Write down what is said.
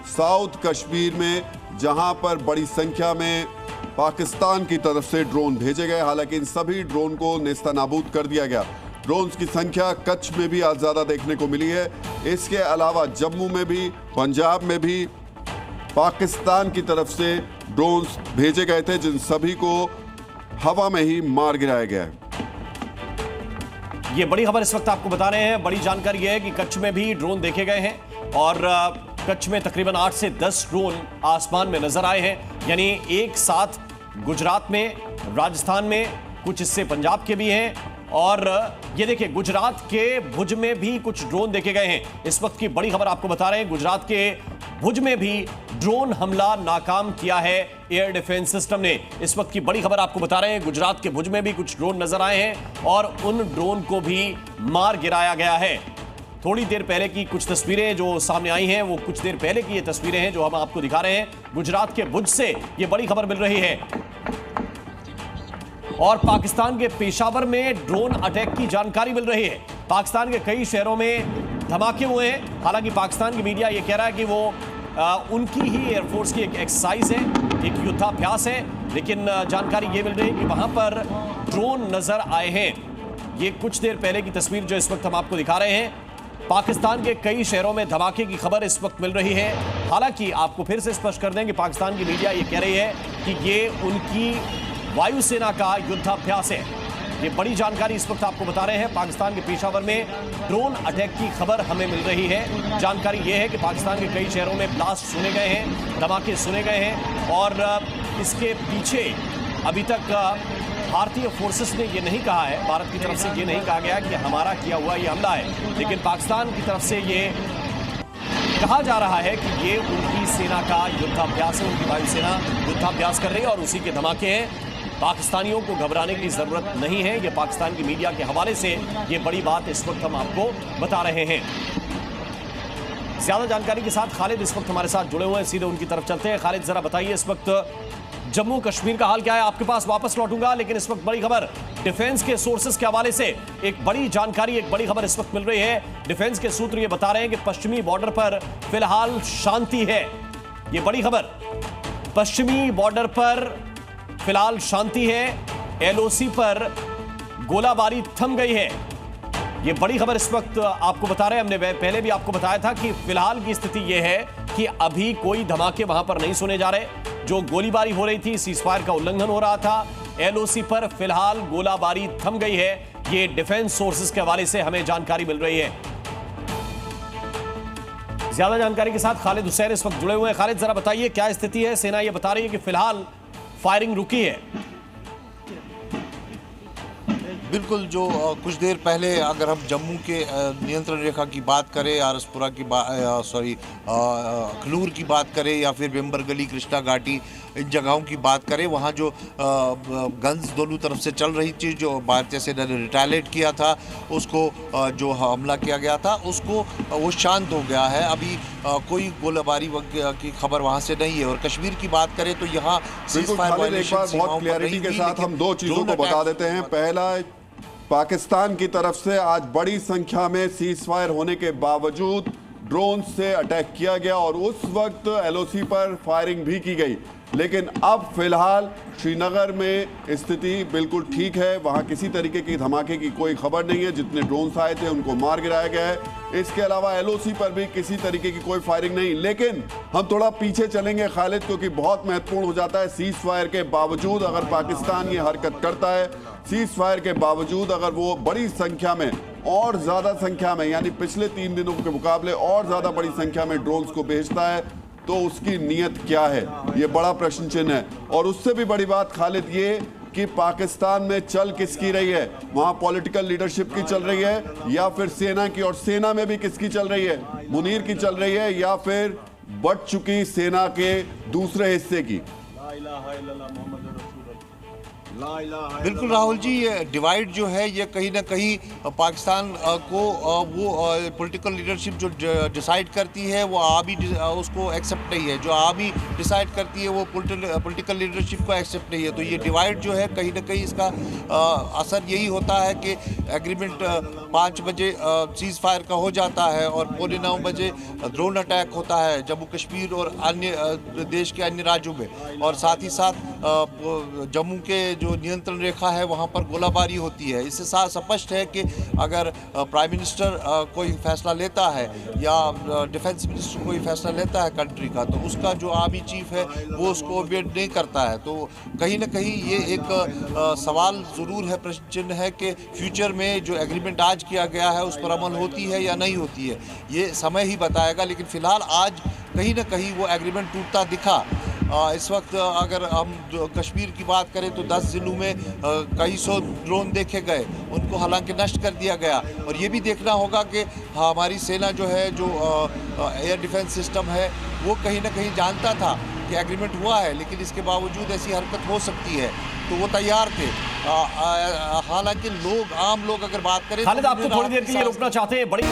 South Kashmir में जहां पर बड़ी संख्या में पाकिस्तान की तरफ से ड्रोन भेजे गए। हालांकि इन सभी ड्रोन को नेस्तनाबूद कर दिया गया। ड्रोन्स की संख्या कच्छ में भी आज ज्यादा देखने को मिली है। इसके अलावा जम्मू में भी, पंजाब में भी पाकिस्तान की तरफ से ड्रोन्स भेजे गए थे, जिन सभी को हवा में ही मार गिराया गया है। ये बड़ी खबर इस वक्त आपको बता रहे हैं। बड़ी जानकारी यह है कि कच्छ में भी ड्रोन देखे गए हैं और कच्छ में तकरीबन 8 से 10 ड्रोन आसमान में नजर आए हैं। यानी एक साथ गुजरात में, राजस्थान में, कुछ हिस्से पंजाब के भी हैं और ये देखिए गुजरात के भुज में भी कुछ ड्रोन देखे गए हैं। इस वक्त की बड़ी खबर आपको बता रहे हैं, गुजरात के भुज में भी ड्रोन हमला नाकाम किया है एयर डिफेंस सिस्टम ने। इस वक्त की बड़ी खबर आपको बता रहे हैं, गुजरात के भुज में भी कुछ ड्रोन नजर आए हैं और उन ड्रोन को भी मार गिराया गया है। थोड़ी देर पहले की कुछ तस्वीरें जो सामने आई हैं, वो कुछ देर पहले की ये तस्वीरें हैं जो हम आपको दिखा रहे हैं। गुजरात के भुज से ये बड़ी खबर मिल रही है। और पाकिस्तान के पेशावर में ड्रोन अटैक की जानकारी मिल रही है। पाकिस्तान के कई शहरों में धमाके हुए हैं। हालांकि पाकिस्तान की मीडिया ये कह रहा है कि वो उनकी ही एयरफोर्स की एक एक्सरसाइज है, एक युद्धाभ्यास है, लेकिन जानकारी ये मिल रही है कि वहां पर ड्रोन नजर आए हैं। ये कुछ देर पहले की तस्वीर जो इस वक्त हम आपको दिखा रहे हैं। पाकिस्तान के कई शहरों में धमाके की खबर इस वक्त मिल रही है। हालांकि आपको फिर से स्पष्ट कर दें कि पाकिस्तान की मीडिया ये कह रही है कि ये उनकी वायुसेना का युद्धाभ्यास है। ये बड़ी जानकारी इस वक्त आपको बता रहे हैं। पाकिस्तान के पेशावर में ड्रोन अटैक की खबर हमें मिल रही है। जानकारी ये है कि पाकिस्तान के कई शहरों में ब्लास्ट सुने गए हैं, धमाके सुने गए हैं और इसके पीछे अभी तक भारतीय फोर्सेस ने ये नहीं कहा है, भारत की तरफ से ये नहीं कहा गया कि हमारा किया हुआ ये हमला है, लेकिन पाकिस्तान की तरफ से ये कहा जा रहा है कि ये उनकी सेना का युद्धाभ्यास है, उनकी वायुसेना युद्धाभ्यास कर रही है और उसी के धमाके हैं। पाकिस्तानियों को घबराने की जरूरत नहीं है। ये पाकिस्तान की मीडिया के हवाले से ये बड़ी बात इस वक्त हम आपको बता रहे हैं। ज्यादा जानकारी के साथ खालिद इस वक्त हमारे साथ जुड़े हुए हैं, सीधे उनकी तरफ चलते हैं। खालिद जरा बताइए इस वक्त जम्मू कश्मीर का हाल क्या है? आपके पास वापस लौटूंगा, लेकिन इस वक्त बड़ी खबर डिफेंस के सोर्सेस के हवाले से एक बड़ी जानकारी, एक बड़ी खबर इस वक्त मिल रही है। डिफेंस के सूत्र ये बता रहे हैं कि पश्चिमी बॉर्डर पर फिलहाल शांति है। ये बड़ी खबर, पश्चिमी बॉर्डर पर फिलहाल शांति है। एलओसी पर गोलाबारी थम गई है। ये बड़ी खबर इस वक्त आपको बता रहे हैं। हमने पहले भी आपको बताया था कि फिलहाल की स्थिति यह है कि अभी कोई धमाके वहां पर नहीं सुने जा रहे। जो गोलीबारी हो रही थी, सीजफायर का उल्लंघन हो रहा था। एलओसी पर फिलहाल गोलाबारी थम गई है। ये डिफेंस सोर्सेस के हवाले से हमें जानकारी मिल रही है। ज्यादा जानकारी के साथ खालिद हुसैन इस वक्त जुड़े हुए हैं। खालिद जरा बताइए क्या स्थिति है? सेना ये बता रही है कि फिलहाल फायरिंग रुकी है। बिल्कुल, जो कुछ देर पहले अगर हम जम्मू के नियंत्रण रेखा की बात करें, आरसपुरा की अखनूर की बात करें या फिर बेम्बर गली, कृष्णा घाटी, इन जगहों की बात करें, वहाँ जो गन्स दोनों तरफ से चल रही थी, जो भारतीय सेना ने रिटेलिएट किया था, उसको जो हमला किया गया था, उसको वो शांत हो गया है। अभी कोई गोलाबारी की खबर वहाँ से नहीं है। और कश्मीर की बात करें तो यहाँ बहुत क्लियरिटी के साथ हम दो चीज़ों को बता देते हैं। पहला, पाकिस्तान की तरफ से आज बड़ी संख्या में सीज फायर होने के बावजूद ड्रोन से अटैक किया गया और उस वक्त एलओसी पर फायरिंग भी की गई। लेकिन अब फिलहाल श्रीनगर में स्थिति बिल्कुल ठीक है। वहां किसी तरीके की धमाके की कोई खबर नहीं है। जितने ड्रोन्स आए थे उनको मार गिराया गया है। इसके अलावा एलओसी पर भी किसी तरीके की कोई फायरिंग नहीं। लेकिन हम थोड़ा पीछे चलेंगे खालिद, क्योंकि बहुत महत्वपूर्ण हो जाता है। सीज फायर के बावजूद अगर पाकिस्तान ये हरकत करता है, सीज फायर के बावजूद अगर वो बड़ी संख्या में और ज्यादा संख्या में, यानी पिछले 3 दिनों के मुकाबले और ज्यादा बड़ी संख्या में ड्रोन्स को भेजता है, तो उसकी नीयत क्या है, ये बड़ा प्रश्न चिन्ह है। और उससे भी बड़ी बात खालिद ये कि पाकिस्तान में चल किसकी रही है, वहां पॉलिटिकल लीडरशिप की चल रही है या फिर सेना की, और सेना में भी किसकी चल रही है, मुनीर की चल रही है या फिर बढ़ चुकी सेना के दूसरे हिस्से की। बिल्कुल राहुल जी, ये डिवाइड जो है ये कहीं ना कहीं पाकिस्तान को वो पॉलिटिकल लीडरशिप जो डिसाइड करती है वो अभी उसको एक्सेप्ट नहीं है। जो अभी डिसाइड करती है वो पॉलिटिकल लीडरशिप को एक्सेप्ट नहीं है। तो ये डिवाइड जो है कहीं ना कहीं इसका असर यही होता है कि एग्रीमेंट 5 बजे सीज़ फायर का हो जाता है और 8:45 बजे ड्रोन अटैक होता है जम्मू कश्मीर और अन्य देश के अन्य राज्यों में। और साथ ही साथ जम्मू के जो नियंत्रण रेखा है वहाँ पर गोलाबारी होती है। इससे स्पष्ट है कि अगर प्राइम मिनिस्टर कोई फैसला लेता है या डिफेंस मिनिस्टर कोई फैसला लेता है कंट्री का, तो उसका जो आर्मी चीफ है वो उसको ओबेड नहीं करता है। तो कहीं ना कहीं ये एक सवाल ज़रूर है, प्रश्न चिन्ह है कि फ्यूचर में जो एग्रीमेंट आज किया गया है उस पर अमल होती है या नहीं होती है, ये समय ही बताएगा। लेकिन फ़िलहाल आज कहीं ना कहीं वो एग्रीमेंट टूटता दिखा। इस वक्त अगर हम कश्मीर की बात करें तो 10 ज़िलों में कई सौ ड्रोन देखे गए, उनको हालांकि नष्ट कर दिया गया। और ये भी देखना होगा कि हमारी सेना जो है, जो एयर डिफेंस सिस्टम है, वो कहीं ना कहीं जानता था कि एग्रीमेंट हुआ है, लेकिन इसके बावजूद ऐसी हरकत हो सकती है तो वो तैयार थे। हालांकि आम लोग अगर बात करें, खालिद आपको थोड़ी देर के लिए रोकना चाहते हैं। बड़ी